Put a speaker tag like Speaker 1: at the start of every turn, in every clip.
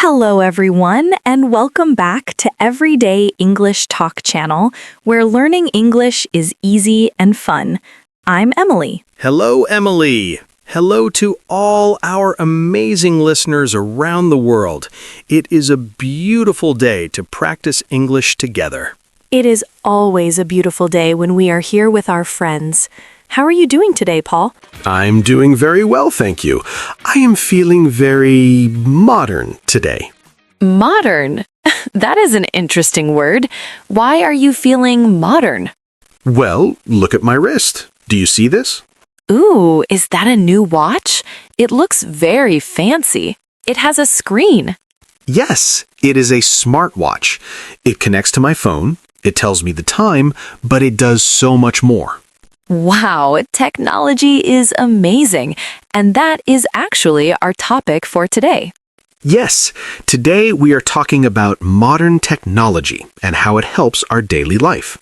Speaker 1: Hello, everyone, and welcome back to Everyday English Talk channel, where learning English is easy and fun. I'm Emily.
Speaker 2: Hello, Emily. Hello to all our amazing listeners around the world. It is a beautiful day to practice English together.
Speaker 1: It is always a beautiful day when we are here with our friends. How are you doing today, Paul?
Speaker 2: I'm doing very well, thank you. I am feeling very modern today.
Speaker 1: Modern? That is an interesting word. Why are you feeling modern?
Speaker 2: Well, look at my wrist. Do you see this?
Speaker 1: Ooh, is that a new watch? It looks very fancy. It has a screen.
Speaker 2: Yes, it is a smartwatch. It connects to my phone, it tells me the time, but it does so much more.
Speaker 1: Wow, technology is amazing, and that is actually our topic for today.
Speaker 2: Yes, today we are talking about modern technology and how it helps our daily life.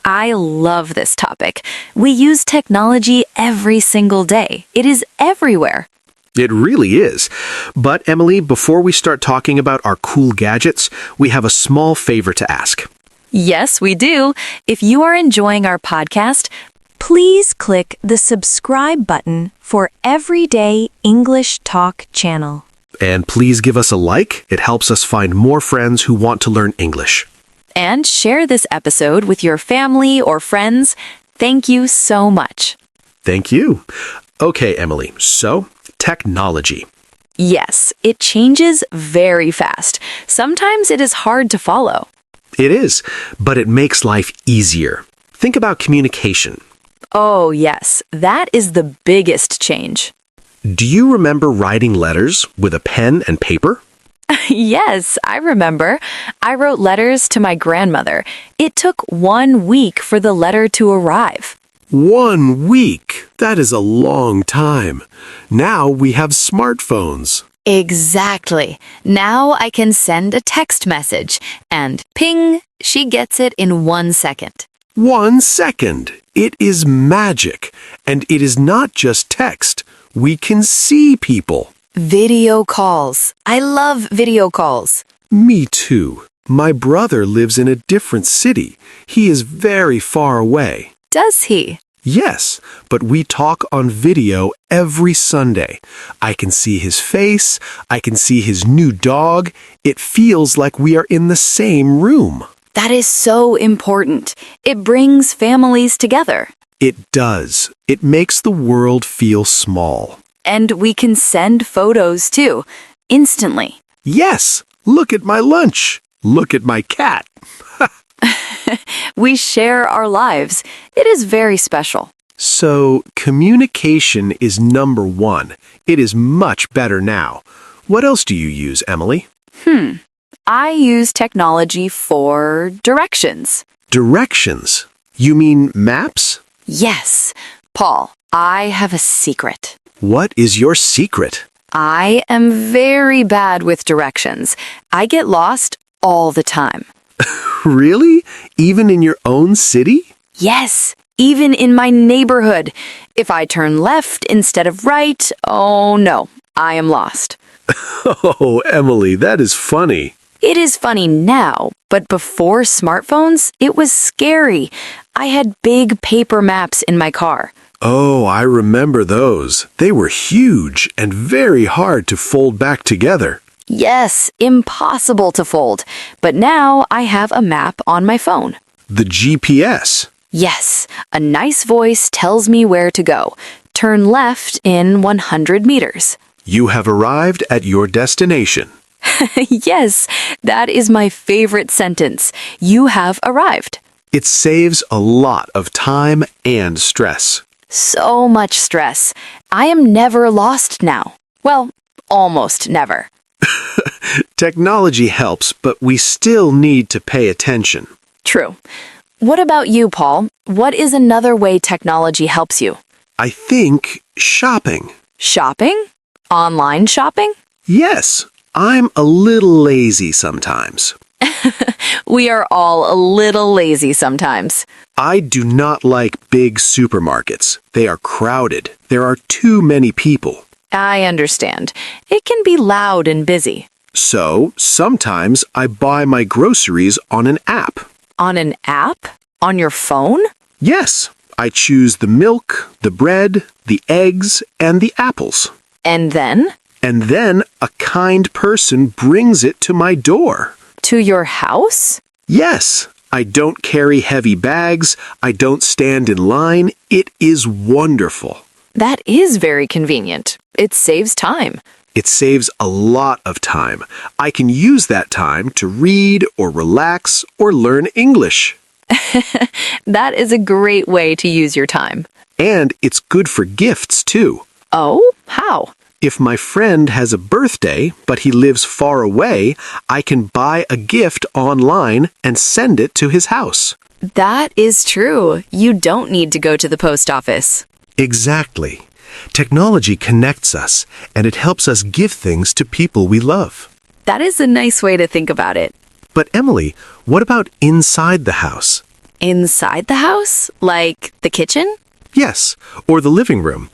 Speaker 1: I love this topic. We use technology every single day. It is everywhere.
Speaker 2: It really is. But Emily, before we start talking about our cool gadgets, we have a small favor to ask.
Speaker 1: Yes, we do. If you are enjoying our podcast, please click the subscribe button for Everyday English Talk channel.
Speaker 2: And please give us a like. It helps us find more friends who want to learn English.
Speaker 1: And share this episode with your family or friends. Thank you so much.
Speaker 2: Thank you. Okay, Emily, so technology.
Speaker 1: Yes, it changes very fast. Sometimes it is hard to follow.
Speaker 2: It is, but it makes life easier. Think about communication.
Speaker 1: Oh, yes, that is the biggest change.
Speaker 2: Do you remember writing letters with a pen and paper?
Speaker 1: Yes, I remember. I wrote letters to my grandmother. It took 1 week for the letter to arrive.
Speaker 2: 1 week? That is a long time. Now we have smartphones.
Speaker 1: Exactly. Now I can send a text message, and ping, she gets it in 1 second.
Speaker 2: 1 second. It is magic. And it is not just text. We can see people.
Speaker 1: Video calls. I love video calls.
Speaker 2: Me too. My brother lives in a different city. He is very far away.
Speaker 1: Does he?
Speaker 2: Yes, but we talk on video every Sunday. I can see his face. I can see his new dog. It feels like we are in the same room.
Speaker 1: That is so important. It brings families together.
Speaker 2: It does. It makes the world feel small.
Speaker 1: And we can send photos too, instantly.
Speaker 2: Yes, look at my lunch. Look at my cat.
Speaker 1: We share our lives. It is very special.
Speaker 2: So, communication is number one. It is much better now. What else do you use, Emily?
Speaker 1: I use technology for directions.
Speaker 2: Directions? You mean maps?
Speaker 1: Yes. Paul, I have a secret.
Speaker 2: What is your secret?
Speaker 1: I am very bad with directions. I get lost all the time.
Speaker 2: Really? Even in your own city?
Speaker 1: Yes, even in my neighborhood. If I turn left instead of right, oh no, I am lost.
Speaker 2: Oh, Emily, that is funny.
Speaker 1: It is funny now, but before smartphones, it was scary. I had big paper maps in my car.
Speaker 2: Oh, I remember those. They were huge and very hard to fold back together.
Speaker 1: Yes, impossible to fold. But now I have a map on my phone.
Speaker 2: The GPS.
Speaker 1: Yes, a nice voice tells me where to go. Turn left in 100 meters.
Speaker 2: You have arrived at your destination.
Speaker 1: Yes, that is my favorite sentence. You have arrived.
Speaker 2: It saves a lot of time and stress.
Speaker 1: So much stress. I am never lost now. Well, almost never.
Speaker 2: Technology helps, but we still need to pay attention.
Speaker 1: True. What about you, Paul? What is another way technology helps you?
Speaker 2: I think shopping.
Speaker 1: Shopping? Online shopping?
Speaker 2: Yes, I'm a little lazy sometimes.
Speaker 1: We are all a little lazy sometimes.
Speaker 2: I do not like big supermarkets. They are crowded. There are too many people.
Speaker 1: I understand. It can be loud and busy.
Speaker 2: So, sometimes I buy my groceries on an app.
Speaker 1: On an app? On your phone?
Speaker 2: Yes, I choose the milk, the bread, the eggs, and the apples.
Speaker 1: And then?
Speaker 2: And then a kind person brings it to my door.
Speaker 1: To your house?
Speaker 2: Yes, I don't carry heavy bags. I don't stand in line. It is wonderful.
Speaker 1: That is very convenient. It saves time.
Speaker 2: It saves a lot of time. I can use that time to read or relax or learn English.
Speaker 1: That is a great way to use your time.
Speaker 2: And it's good for gifts, too.
Speaker 1: Oh, how?
Speaker 2: If my friend has a birthday, but he lives far away, I can buy a gift online and send it to his house.
Speaker 1: That is true. You don't need to go to the post office.
Speaker 2: Exactly. Technology connects us, and it helps us give things to people we love.
Speaker 1: That is a nice way to think about it.
Speaker 2: But Emily, what about inside the house?
Speaker 1: Inside the house? Like the kitchen?
Speaker 2: Yes, or the living room.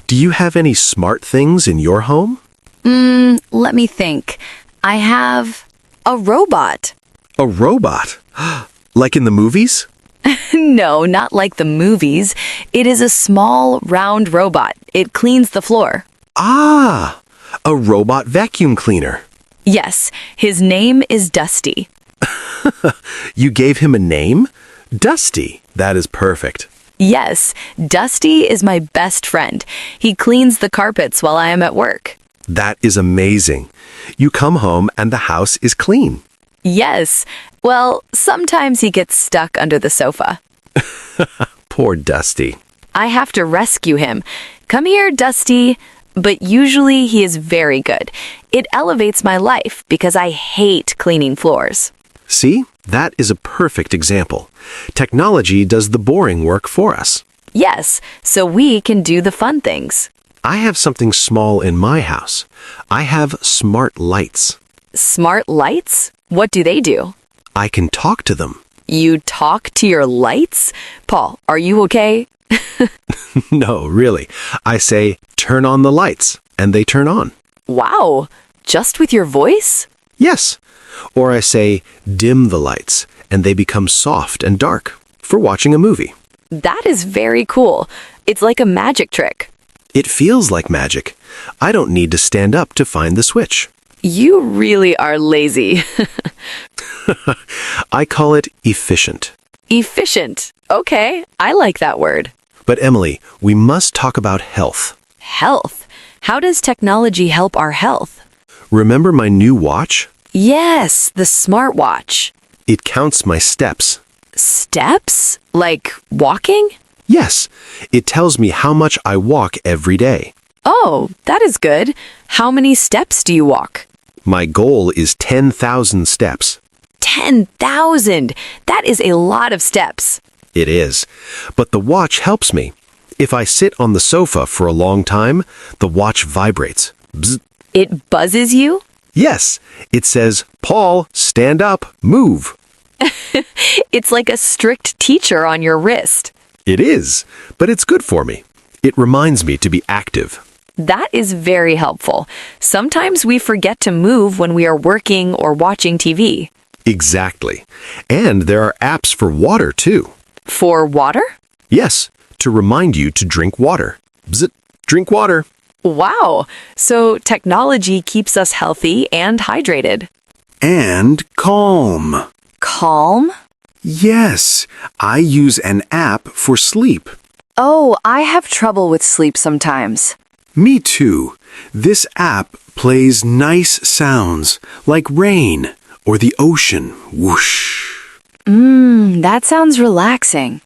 Speaker 2: Do you have any smart things in your home?
Speaker 1: Let me think. I have a robot.
Speaker 2: A robot? Like in the movies?
Speaker 1: No, not like the movies. It is a small, round robot. It cleans the floor.
Speaker 2: Ah, a robot vacuum cleaner.
Speaker 1: Yes, his name is Dusty.
Speaker 2: You gave him a name? Dusty. That is perfect.
Speaker 1: Yes, Dusty is my best friend. He cleans the carpets while I am at work.
Speaker 2: That is amazing. You come home and the house is clean.
Speaker 1: Yes. Well, sometimes he gets stuck under the sofa.
Speaker 2: Poor Dusty.
Speaker 1: I have to rescue him. Come here, Dusty. But usually he is very good. It elevates my life because I hate cleaning floors.
Speaker 2: See, that is a perfect example. Technology does the boring work for us.
Speaker 1: Yes, so we can do the fun things.
Speaker 2: I have something small in my house. I have smart lights.
Speaker 1: Smart lights? What do they do?
Speaker 2: I can talk to them.
Speaker 1: You talk to your lights? Paul, are you okay?
Speaker 2: No, really. I say, turn on the lights, and they turn on.
Speaker 1: Wow, just with your voice?
Speaker 2: Yes. Or I say, dim the lights, and they become soft and dark for watching a movie.
Speaker 1: That is very cool. It's like a magic trick.
Speaker 2: It feels like magic. I don't need to stand up to find the switch.
Speaker 1: You really are lazy.
Speaker 2: I call it efficient.
Speaker 1: Efficient. Okay, I like that word.
Speaker 2: But Emily, we must talk about health.
Speaker 1: Health. How does technology help our health?
Speaker 2: Remember my new watch?
Speaker 1: Yes, the smartwatch.
Speaker 2: It counts my steps.
Speaker 1: Steps? Like walking?
Speaker 2: Yes, it tells me how much I walk every day.
Speaker 1: Oh, that is good. How many steps do you walk?
Speaker 2: My goal is 10,000 steps.
Speaker 1: 10,000! That is a lot of steps.
Speaker 2: It is. But the watch helps me. If I sit on the sofa for a long time, the watch vibrates. Bzz.
Speaker 1: It buzzes you?
Speaker 2: Yes, it says, Paul, stand up, move.
Speaker 1: It's like a strict teacher on your wrist.
Speaker 2: It is, but it's good for me. It reminds me to be active.
Speaker 1: That is very helpful. Sometimes we forget to move when we are working or watching TV.
Speaker 2: Exactly. And there are apps for water, too.
Speaker 1: For water?
Speaker 2: Yes, to remind you to drink water. Bzz, drink water.
Speaker 1: Wow. So technology keeps us healthy and hydrated.
Speaker 2: And calm.
Speaker 1: Calm?
Speaker 2: Yes, I use an app for sleep.
Speaker 1: Oh, I have trouble with sleep sometimes.
Speaker 2: Me too. This app plays nice sounds like rain or the ocean. Whoosh.
Speaker 1: That sounds relaxing.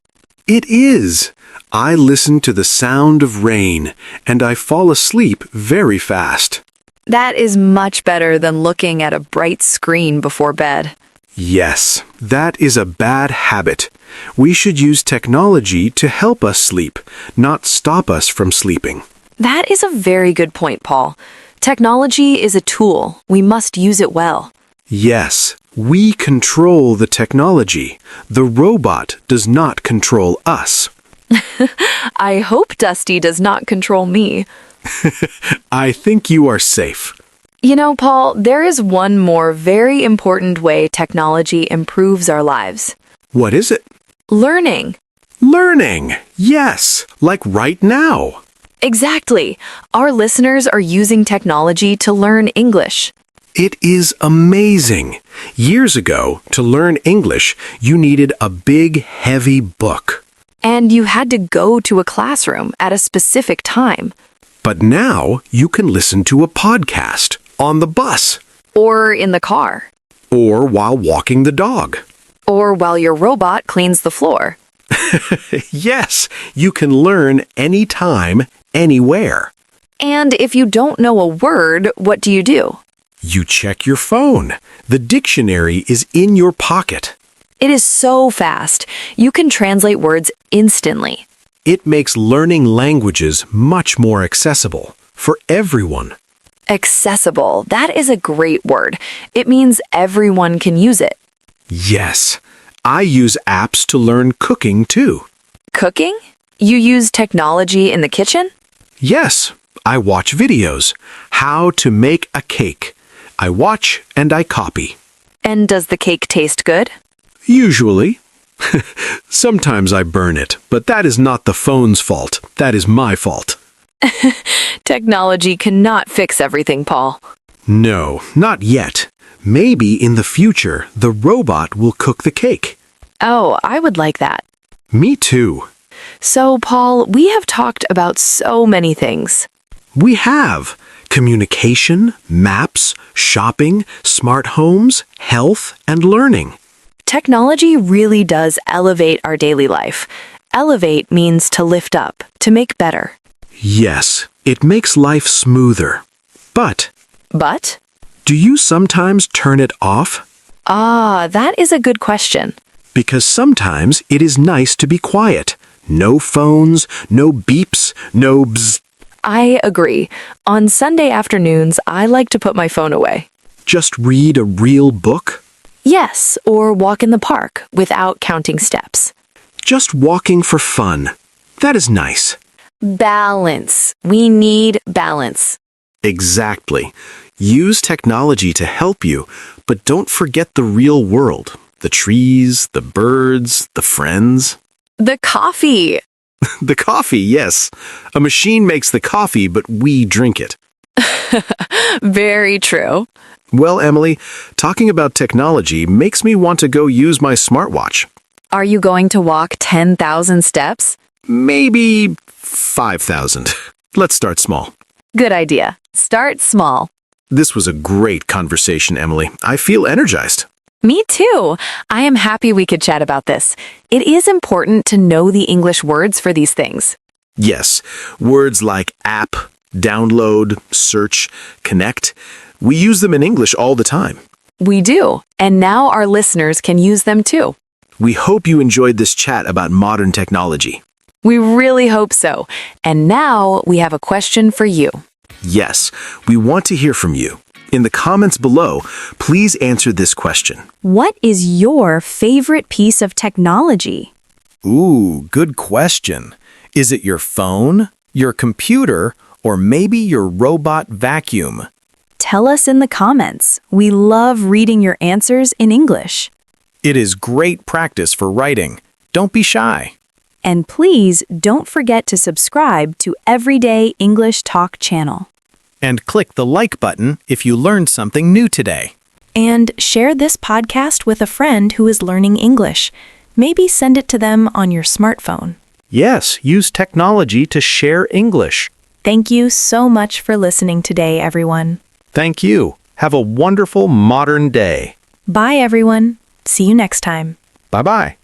Speaker 2: It is. I listen to the sound of rain and I fall asleep very fast.
Speaker 1: That is much better than looking at a bright screen before bed.
Speaker 2: Yes, that is a bad habit. We should use technology to help us sleep, not stop us from sleeping.
Speaker 1: That is a very good point, Paul. Technology is a tool. We must use it well.
Speaker 2: Yes, we control the technology. The robot does not control us.
Speaker 1: I hope Dusty does not control me.
Speaker 2: I think you are safe.
Speaker 1: Paul, there is one more very important way technology improves our lives.
Speaker 2: What is it?
Speaker 1: Learning.
Speaker 2: Learning. Yes, like right now.
Speaker 1: Exactly. Our listeners are using technology to learn English.
Speaker 2: It is amazing. Years ago, to learn English, you needed a big, heavy book.
Speaker 1: And you had to go to a classroom at a specific time.
Speaker 2: But now you can listen to a podcast on the bus.
Speaker 1: Or in the car.
Speaker 2: Or while walking the dog.
Speaker 1: Or while your robot cleans the floor.
Speaker 2: Yes, you can learn anytime, anywhere.
Speaker 1: And if you don't know a word, what do?
Speaker 2: You check your phone. The dictionary is in your pocket.
Speaker 1: It is so fast. You can translate words instantly.
Speaker 2: It makes learning languages much more accessible for everyone.
Speaker 1: Accessible. That is a great word. It means everyone can use it.
Speaker 2: Yes, I use apps to learn cooking too.
Speaker 1: Cooking? You use technology in the kitchen?
Speaker 2: Yes, I watch videos. How to make a cake. I watch and I copy.
Speaker 1: And does the cake taste good?
Speaker 2: Usually. Sometimes I burn it, but that is not the phone's fault. That is my fault.
Speaker 1: Technology cannot fix everything, Paul.
Speaker 2: No, not yet. Maybe in the future, the robot will cook the cake.
Speaker 1: Oh, I would like that.
Speaker 2: Me too.
Speaker 1: So, Paul, we have talked about so many things.
Speaker 2: We have communication, maps, shopping, smart homes, health, and learning.
Speaker 1: Technology really does elevate our daily life. Elevate means to lift up, to make better.
Speaker 2: Yes, it makes life smoother. But
Speaker 1: But?
Speaker 2: do you sometimes turn it off?
Speaker 1: Ah, that is a good question.
Speaker 2: Because sometimes it is nice to be quiet. No phones, no beeps, no bzz.
Speaker 1: I agree. On Sunday afternoons, I like to put my phone away.
Speaker 2: Just read a real book.
Speaker 1: Yes, or walk in the park without counting steps.
Speaker 2: Just walking for fun. That is nice.
Speaker 1: Balance. We need balance.
Speaker 2: Exactly. Use technology to help you, but don't forget the real world. The trees, the birds, the friends.
Speaker 1: The coffee.
Speaker 2: The coffee, yes. A machine makes the coffee, but we drink it.
Speaker 1: Very true.
Speaker 2: Well, Emily, talking about technology makes me want to go use my smartwatch.
Speaker 1: Are you going to walk 10,000 steps?
Speaker 2: Maybe 5,000. Let's start small.
Speaker 1: Good idea. Start small.
Speaker 2: This was a great conversation, Emily. I feel energized.
Speaker 1: Me too. I am happy we could chat about this. It is important to know the English words for these things.
Speaker 2: Yes, words like app, download, search, connect. We use them in English all the time.
Speaker 1: We do, and now our listeners can use them too.
Speaker 2: We hope you enjoyed this chat about modern technology.
Speaker 1: We really hope so. And now we have a question for you.
Speaker 2: Yes, we want to hear from you. In the comments below, please answer this question.
Speaker 1: What is your favorite piece of technology?
Speaker 3: Ooh, good question. Is it your phone, your computer, or maybe your robot vacuum?
Speaker 1: Tell us in the comments. We love reading your answers in English.
Speaker 3: It is great practice for writing. Don't be shy.
Speaker 1: And please don't forget to subscribe to Everyday English Talk channel.
Speaker 3: And click the like button if you learned something new today.
Speaker 1: And share this podcast with a friend who is learning English. Maybe send it to them on your smartphone.
Speaker 2: Yes, use technology to share English.
Speaker 1: Thank you so much for listening today, everyone.
Speaker 2: Thank you. Have a wonderful modern day.
Speaker 1: Bye, everyone. See you next time.
Speaker 2: Bye-bye.